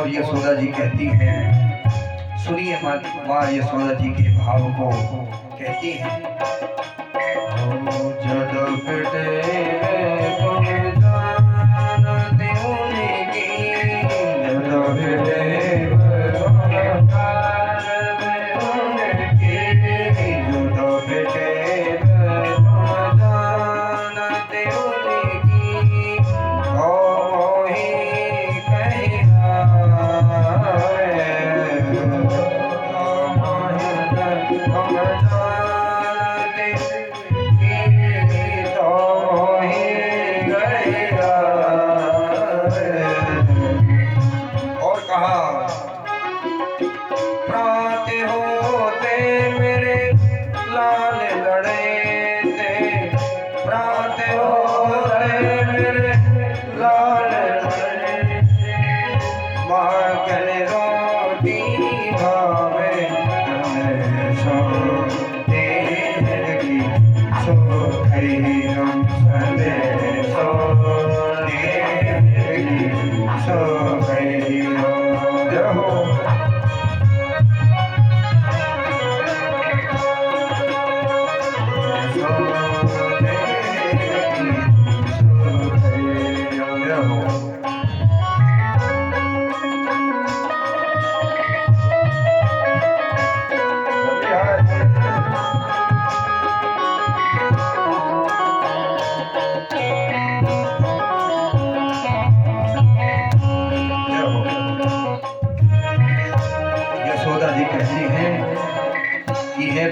और यशोदा जी कहती हैं, सुनिए माँ यशोदा जी के भाव को। कहती हैं, जद फिटे तुम जानते उनकी, जद फिटे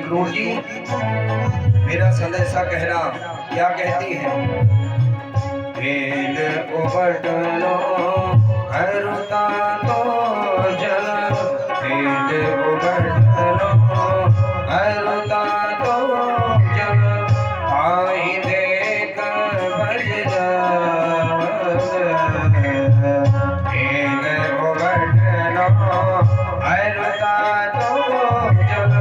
क्रूर जी, मेरा संदेशा कहना। क्या कहती है? भेद उबटनो हरुता तो जल, भेद उबटनो हरुता तो जल, आई देख बज भेद उबटनो हरुता तो जल,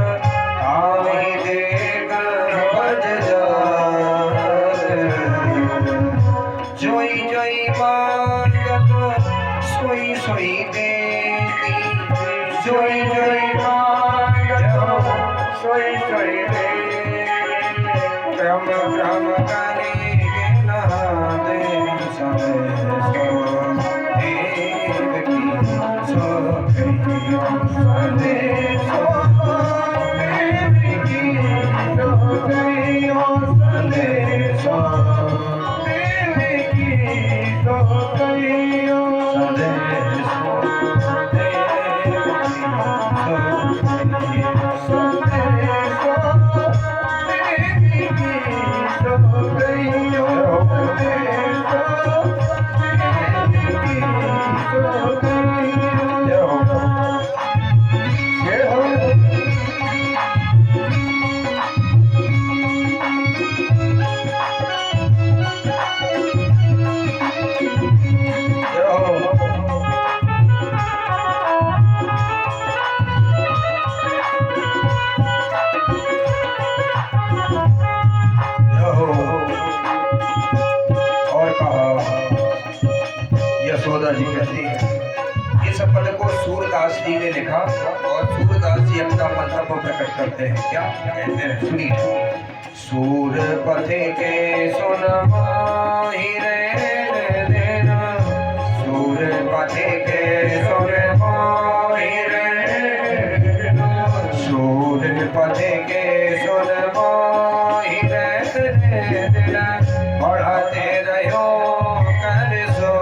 जोई जोई मांगत सोई सोई देती, जोई जोई मांगत सोई सोई देती, क्रम क्रम करे नादे संदेशो देव की सो संदेशो देव की सो संदेशो यशोदा जी कहती है, इस पद को सूरदास जी ने लिखा और सूरदास जी अपना मंतव्य प्रकट करते हैं। क्या कहते हैं? सुनिए। सूर पथे के सुन माही रे देना, सूर पथे के सुन माही रे, सूर पथे के सुन माही रे देना, बढ़ाते रहो कर सो,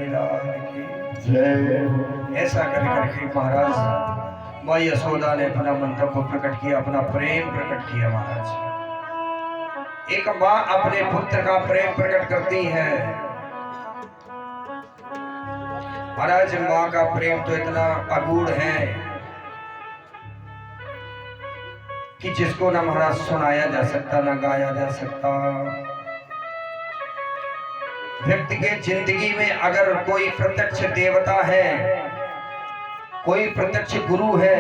बिहारी लाल की जय। ऐसा कर करके महाराज माँ यशोदा ने अपना मंतव्य प्रकट किया, अपना प्रेम प्रकट किया। महाराज एक माँ अपने पुत्र का प्रेम प्रकट करती है। महाराज माँ का प्रेम तो इतना अगूढ़ है कि जिसको ना महाराज सुनाया जा सकता, ना गाया जा सकता। व्यक्ति के जिंदगी में अगर कोई प्रत्यक्ष देवता है, कोई प्रत्यक्ष गुरु है,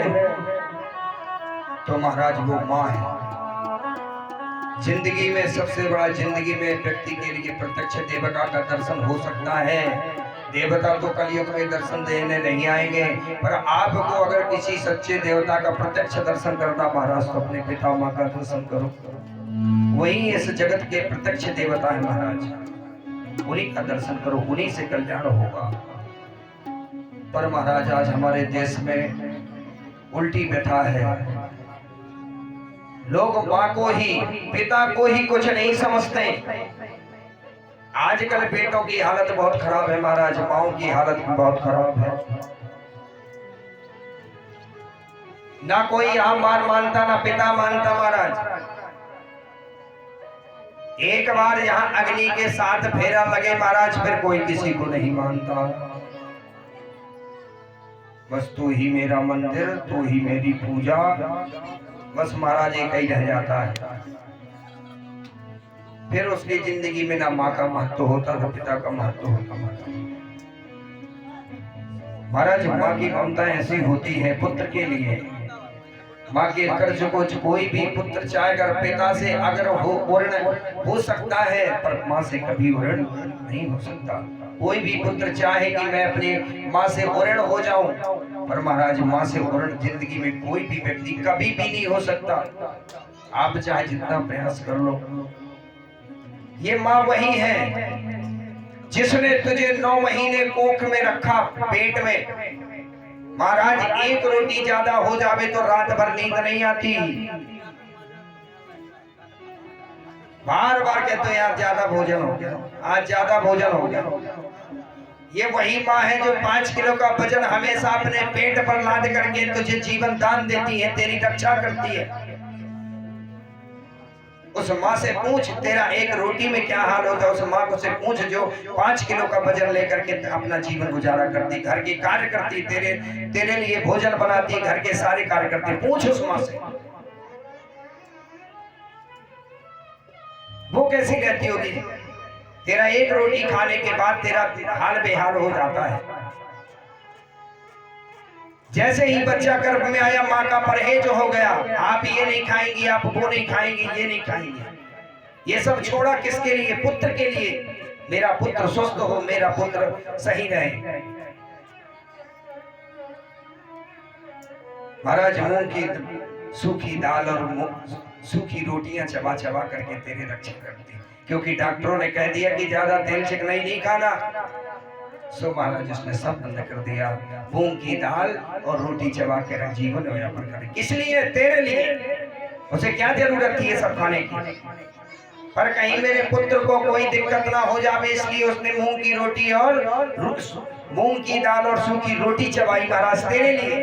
तो महाराज वो माँ है। जिंदगी में सबसे बड़ा, जिंदगी में व्यक्ति के लिए प्रत्यक्ष देवता का दर्शन हो सकता है। देवता तो कलयुग में दर्शन देने नहीं आएंगे, पर आपको अगर किसी सच्चे देवता का प्रत्यक्ष दर्शन करना महाराज, तो अपने पिता माँ का दर्शन करो। वही इस जगत के प्रत्यक्ष देवता है महाराज, उन्हीं का दर्शन करो, उन्हीं से कल्याण होगा। पर महाराज आज हमारे देश में उल्टी बैठा है। लोग माँ को ही, पिता को ही कुछ नहीं समझते। आजकल बेटों की हालत बहुत खराब है महाराज, माओ की हालत भी बहुत खराब है। ना कोई यहाँ मां मानता, ना पिता मानता महाराज। एक बार यहाँ अग्नि के साथ फेरा लगे महाराज, फिर कोई किसी को नहीं मानता। बस तू ही मेरा मंदिर, तू ही मेरी पूजा, बस महाराज एक ही रह जाता है। फिर उसकी जिंदगी में ना माँ का महत्व होता, ना पिता का महत्व होता। महाराज माँ की ममता ऐसी होती है पुत्र के लिए। माँ के कर्ज को कोई भी पुत्र चाहे, अगर पिता से अगर ऋण हो सकता है, पर माँ से कभी ऋण नहीं हो सकता। कोई भी पुत्र चाहे कि मैं अपनी माँ से ऋण हो जाऊं, पर महाराज माँ से ऋण जिंदगी में कोई भी व्यक्ति कभी भी नहीं हो सकता। आप चाहे जितना प्रयास कर लो। ये माँ वही है जिसने तुझे 9 महीने कोख में रखा, पेट में। महाराज एक रोटी ज्यादा हो जावे तो रात भर नींद नहीं आती। बार बार कहते हो यार ज्यादा भोजन हो गया, आज ज्यादा भोजन हो गया। ये वही माँ है जो 5 किलो का वजन हमेशा अपने पेट पर लाद करके तुझे जीवन दान देती है, तेरी रक्षा करती है। उस माँ से पूछ तेरा एक रोटी में क्या हाल होता है। उस माँ को से पूछ जो 5 किलो का वजन लेकर के अपना जीवन गुजारा करती, घर के कार्य करती, तेरे लिए भोजन बनाती, घर के सारे कार्य करती। पूछ उस माँ से वो कैसी रहती होगी। तेरा एक रोटी खाने के बाद तेरा हाल बेहाल हो जाता है। जैसे ही बच्चा गर्भ में आया, माँ का परहेज हो गया। आप ये नहीं खाएंगी, आप वो नहीं खाएंगी, ये नहीं खाएंगी। ये सब छोड़ा किसके लिए? पुत्र के लिए। मेरा पुत्र स्वस्थ हो, मेरा पुत्र सही रहे। महाराज मूंग की सूखी दाल और सूखी रोटियां चबा चबा करके तेरी रक्षा करती, क्योंकि डॉक्टरों ने कह दिया कि ज्यादा तेल चिकनाई नहीं खाना। सो महाराज उसने सब बंद कर दिया। मूंग की दाल और रोटी चबा के जीवन यापन करे। किस लिए? तेरे लिए। उसे क्या जरूरत थी ये सब खाने की? पर कहीं मेरे पुत्र को कोई दिक्कत ना हो जावे, इसलिए उसने मूंग की रोटी और मूंग की दाल और सूखी रोटी चबाई महाराज तेरे लिए।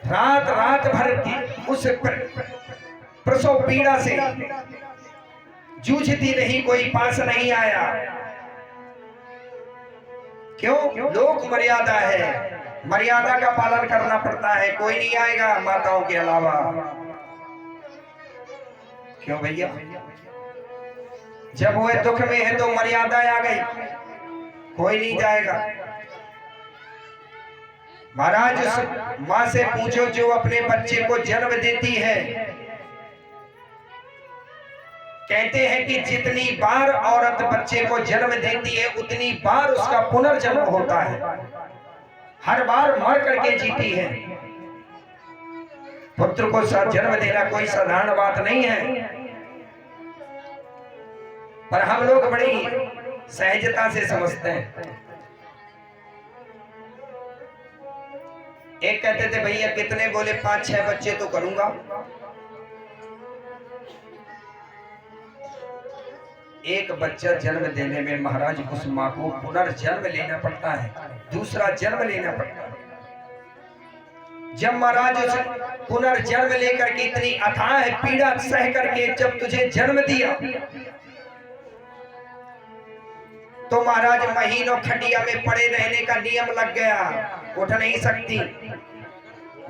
रात रात भर की उस प्रसव पीड़ा से जूझती रही, कोई पास नहीं आया। क्यों? लोक मर्यादा है, मर्यादा का पालन करना पड़ता है। कोई नहीं आएगा माताओं के अलावा। क्यों भैया? जब वो दुख में है तो मर्यादा आ गई, कोई नहीं जाएगा। महाराज उस माँ से पूछो जो अपने बच्चे को जन्म देती है। कहते हैं कि जितनी बार औरत बच्चे को जन्म देती है, उतनी बार उसका पुनर्जन्म होता है। हर बार मर करके जीती है। पुत्र को जन्म देना कोई साधारण बात नहीं है, पर हम लोग बड़ी सहजता से समझते हैं। एक कहते थे भैया कितने? बोले 5-6 बच्चे तो करूंगा। एक बच्चा जन्म देने में महाराज उस माँ को पुनर्जन्म लेना पड़ता है, दूसरा जन्म लेना पड़ता है। जब महाराज उस पुनर्जन्म लेकर के इतनी अथाह पीड़ा सह करके जब तुझे जन्म दिया, तो महाराज महीनों खटिया में पड़े रहने का नियम लग गया। उठ नहीं सकती,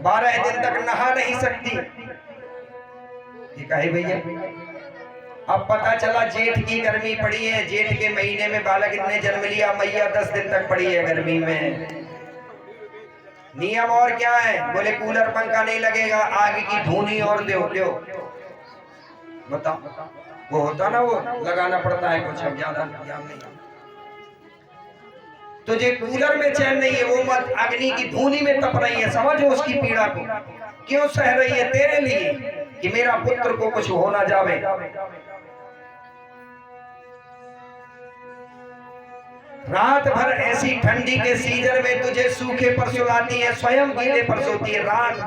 12 दिन तक नहा नहीं सकती। ये कहे भैया, अब पता चला जेठ की गर्मी पड़ी है, जेठ के महीने में बालक इतने जन्म लिया, मैया 10 दिन तक पड़ी है गर्मी में। नियम और क्या है? बोले कूलर पंखा नहीं लगेगा, आग की धूनी और दो लो। बताओ, वो होता ना, वो लगाना पड़ता है कुछ, अब ज्यादा ज्ञान नहीं। तुझे कूलर में चैन नहीं है, वो मत अग्नि की धूनी में तप रही है, समझो उसकी पीड़ा को क्यों सह रही है तेरे लिए, कि मेरा पुत्र को कुछ हो ना जावे। रात भर ऐसी ठंडी के सीजन में तुझे सूखे पर सुलाती है, स्वयं गीले पर सोती है। रात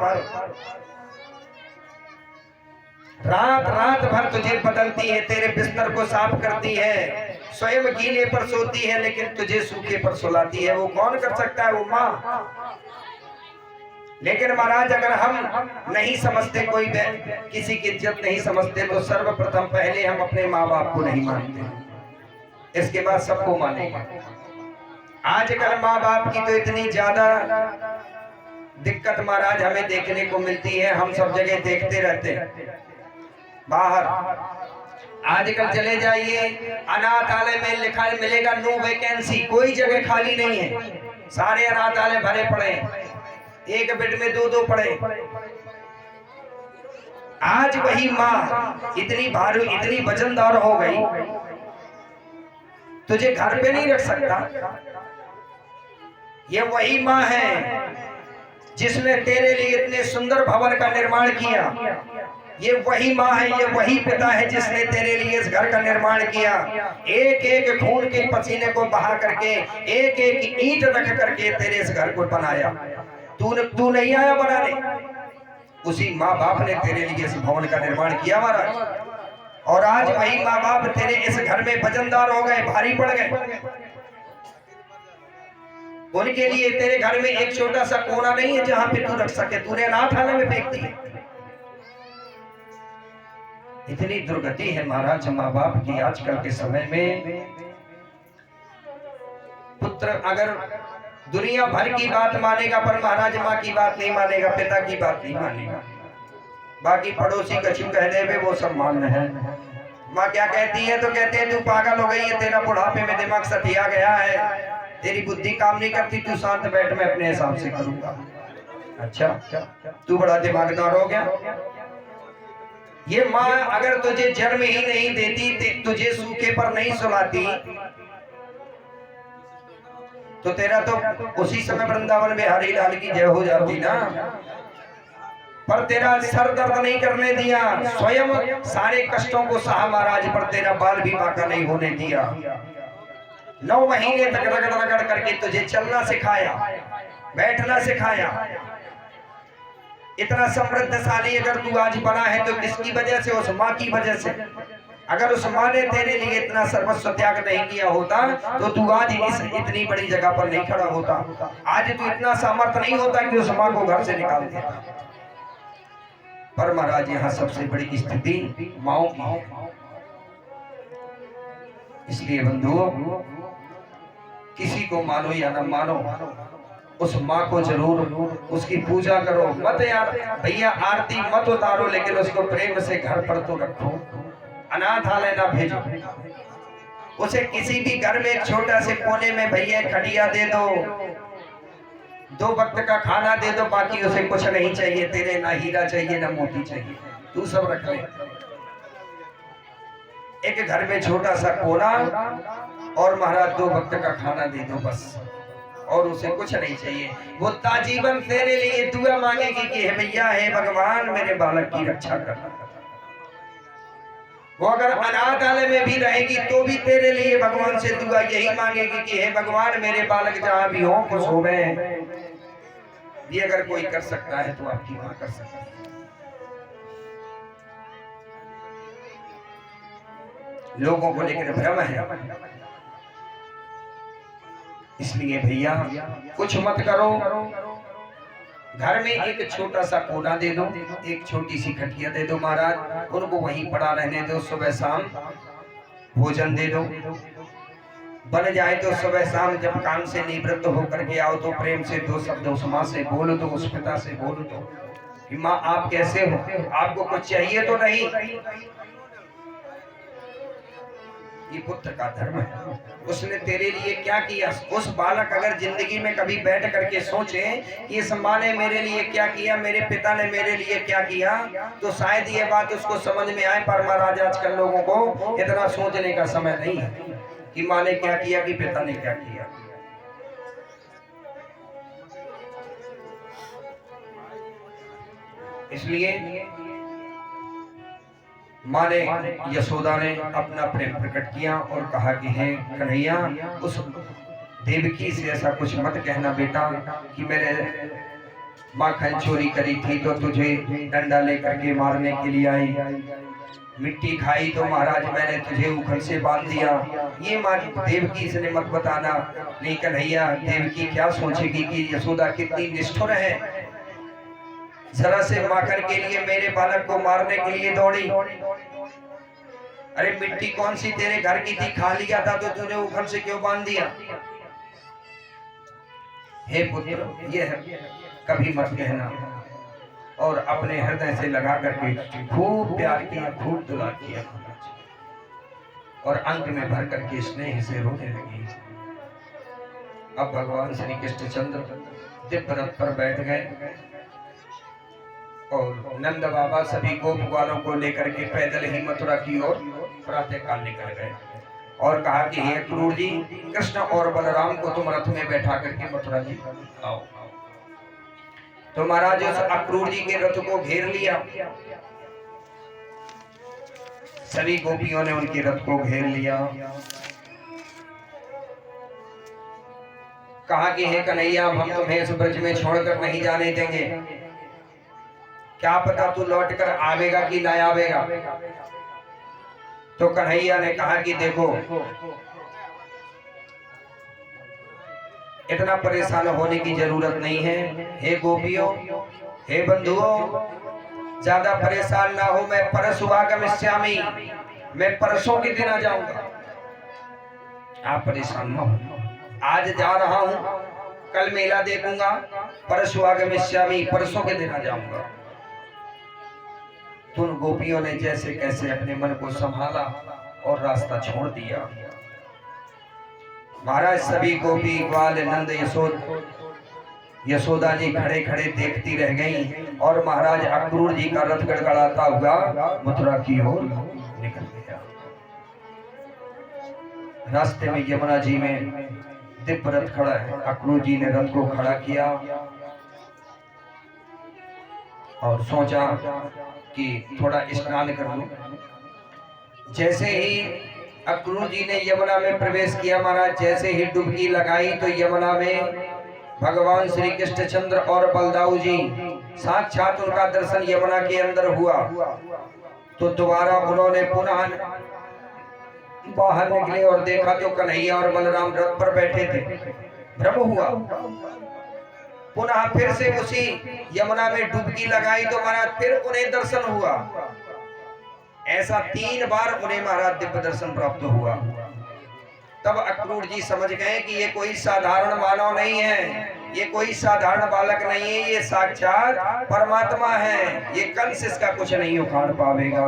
भर तुझे बदलती है, तेरे बिस्तर को साफ करती है, स्वयं गीले पर सोती है, लेकिन तुझे सूखे पर सुलाती है। वो कौन कर सकता है? वो माँ। लेकिन महाराज अगर हम नहीं समझते, कोई किसी की इज्जत नहीं समझते, तो सर्वप्रथम पहले हम अपने माँ बाप को नहीं मानते, इसके बाद सबको मानेंगे। आजकल माँ बाप की तो इतनी ज्यादा दिक्कत महाराज हमें देखने को मिलती है, हम सब जगह देखते रहते हैं। बाहर आजकल चले जाइए, अनाथालय में लिखा मिलेगा नो वैकेंसी, कोई जगह खाली नहीं है, सारे अनाथालय भरे पड़े, एक बेड में 2-2 पड़े। आज वही माँ इतनी भारी, इतनी वजनदार हो गई, तुझे घर पे नहीं रख सकता। ये वही माँ है जिसने तेरे लिए इतने सुंदर भवन का निर्माण किया। ये वही माँ है, ये वही पिता है जिसने तेरे लिए इस घर का निर्माण किया। एक एक खून के पसीने को बहा करके, एक एक ईंट रख करके तेरे इस घर को बनाया। तू नहीं आया बनाने, उसी माँ बाप ने तेरे लिए इस भवन का निर्माण किया महाराज। और आज वही माँ बाप तेरे इस घर में वजनदार हो गए, भारी पड़ गए। उनके लिए तेरे घर में एक छोटा सा कोना नहीं है जहां पे तू रख सके, तूने अनाथालय में फेंक दी। इतनी दुर्गति है महाराज माँ बाप की आजकल के समय में। पुत्र अगर दुनिया भर की बात मानेगा, पर महाराज माँ की बात नहीं मानेगा, पिता की बात नहीं मानेगा। बाकी पड़ोसी कछु कह दे वो सब मान्य है। माँ क्या कहती है? तो कहते हैं तू पागल हो गई है, तेरा बुढ़ापे में दिमाग सठिया गया है, तेरी बुद्धि काम नहीं करती, तू शांत बैठ, मैं अपने हिसाब से करूंगा। अच्छा, तू बड़ा दिमागदार हो गया। ये माँ अगर तुझे जन्म ही नहीं देती, तुझे सूखे पर नहीं सुलाती, तो तेरा तो उसी समय वृंदावन में हरि लाल की जय हो जाती ना। पर तेरा सर दर्द नहीं करने दिया, स्वयं सारे कष्टों को सहा महाराज, पर तेरा बाल भी बांका नहीं होने दिया। 9 महीने तक रगड़ रगड़ करके तुझे चलना सिखाया, बैठना सिखाया। इतना समृद्धशाली अगर तू आज बना है तो किसकी वजह से? उस माँ की वजह से। अगर उस माँ ने तेरे लिए इतना सर्वस्व त्याग नहीं किया होता तो तू आज इतनी बड़ी जगह पर नहीं खड़ा होता। आज तू इतना सामर्थ्य नहीं होता कि उस माँ को घर से निकाल देता। पर महाराज यहाँ सबसे बड़ी स्थिति माओ की है। इसलिए बंधुओं, किसी को मानो या न मानो, उस माँ को जरूर उसकी पूजा करो। मत यार भैया आरती मत उतारो, लेकिन उसको प्रेम से घर पर तो रखो, अनाथालय ना भेजो। उसे किसी भी घर में एक छोटा से कोने में भैया खटिया दे दो, 2 वक्त का खाना दे दो, बाकी उसे कुछ नहीं चाहिए तेरे, ना हीरा चाहिए ना मोती चाहिए, तू सब रख ले। एक घर में छोटा सा कोना और महाराज 2 वक्त का खाना दे दो बस, और उसे कुछ नहीं चाहिए। वो ताजीवन तेरे लिए दुआ मांगेगी कि हे भैया, हे भगवान, मेरे बालक की रक्षा करना। वो अगर अनाथालय में भी रहेगी तो भी तेरे लिए भगवान से दुआ यही मांगेगी कि हे भगवान, मेरे बालक जहां भी हो खुश हो गए। ये अगर कोई कर सकता है तो आपकी मां कर सकती है। लोगों को लेकर भ्रम है। इसलिए भैया कुछ मत करो, घर में एक छोटा सा कोना दे दो, एक छोटी सी खटिया दे दो महाराज, उनको वहीं पड़ा रहने दो, सुबह शाम भोजन दे दो, बन जाए तो सुबह शाम जब काम से निवृत्त होकर के आओ तो प्रेम से दो शब्द उस माँ से बोलो, तो उस पिता से बोलो तो कि माँ आप कैसे हो, आपको कुछ चाहिए तो नहीं। ये पुत्र का धर्म है, उसने तेरे लिए क्या किया। उस बालक अगर जिंदगी में कभी बैठ करके सोचे कि इस माँ ने मेरे लिए क्या किया, मेरे पिता ने मेरे लिए क्या किया, तो शायद ये बात उसको समझ में आए। पर महाराज आजकल लोगों को इतना सोचने का समय नहीं है कि माँ ने क्या किया कि पिता ने क्या किया। इसलिए माँ ने, यशोदा ने अपना प्रेम प्रकट किया और कहा कि हे कन्हैया, उस देवकी से ऐसा कुछ मत कहना बेटा कि मैंने माखन चोरी करी थी तो तुझे डंडा लेकर के मारने के लिए आई, मिट्टी खाई तो महाराज मैंने तुझे उखल से बांध दिया। ये माँ देवकी से मत बताना। नहीं कन्हैया, देवकी क्या सोचेगी कि यशोदा कितनी निष्ठुर है, जरा से माखन के लिए मेरे बालक को मारने के लिए दौड़ी। अरे मिट्टी कौन सी तेरे घर की थी, खा लिया था तो तूने उखल से क्यों बांध दिया। हे पुत्र, ये कभी मत कहना। और अपने हृदय से लगा करके खूब प्यार किया, खूब दुलार किया और अंत में भर करके स्नेह से रोने लगी। अब भगवान श्री कृष्णचंद्र दिव्य रथ पर बैठ गए और नंद बाबा सभी गोप ग्वालों को लेकर के पैदल ही मथुरा की ओर प्रातः काल निकल गए और कहा कि हे क्रूर जी, कृष्ण और बलराम को तुम रथ में बैठा करके मथुरा जी आओ। तो महाराज उस अक्रूर जी के रथ को घेर लिया, सभी गोपियों ने उनके रथ को घेर लिया। कहा कि हे कन्हैया, हम तुम्हें इस ब्रज में छोड़कर नहीं जाने देंगे, क्या पता तू लौटकर आवेगा कि ना आवेगा। तो कन्हैया ने कहा कि देखो, इतना परेशान होने की जरूरत नहीं है। हे गोपियों, हे बंधुओं, ज्यादा परेशान ना हो। मैं परशुवागमिष्यामि, मैं परसों के दिन आ जाऊंगा, आप परेशान ना हो। आज जा रहा हूं, कल मेला देखूंगा, परशुवागमिष्यामि, परसों के दिन आ जाऊंगा। तो उन गोपियों ने जैसे कैसे अपने मन को संभाला और रास्ता छोड़ दिया। महाराज सभी गोपी ग्वाल नंद यशोदा जी खड़े खड़े देखती रह गईं और महाराज अक्रूर जी का रथ गड़गड़ाता हुआ मथुरा की ओर निकल गया। रास्ते में यमुना जी में दिव्य रथ खड़ा है। अक्रूर जी ने रथ को खड़ा किया और सोचा कि थोड़ा स्नान कर लूं। जैसे ही अक्रूर जी ने यमुना में प्रवेश किया, महाराज जैसे ही डुबकी लगाई तो यमुना में भगवान श्री कृष्णचंद्र और बलदाऊ जी साक्षात उनका दर्शन यमुना के अंदर हुआ। तो दोबारा उन्होंने पुनः बाहर निकले और देखा तो कन्हैया और बलराम रथ पर बैठे थे। भ्रम हुआ, पुनः फिर से उसी यमुना में डुबकी लगाई तो महाराज फिर उन्हें दर्शन हुआ। ऐसा 3 बार उन्हें महाराज दिव्य दर्शन प्राप्त हुआ। तब अक्रूर जी समझ गए कि ये कोई साधारण मानव नहीं है, ये कोई साधारण बालक नहीं है, ये साक्षात परमात्मा है, ये कंस इसका कुछ नहीं उखाड़ पावेगा।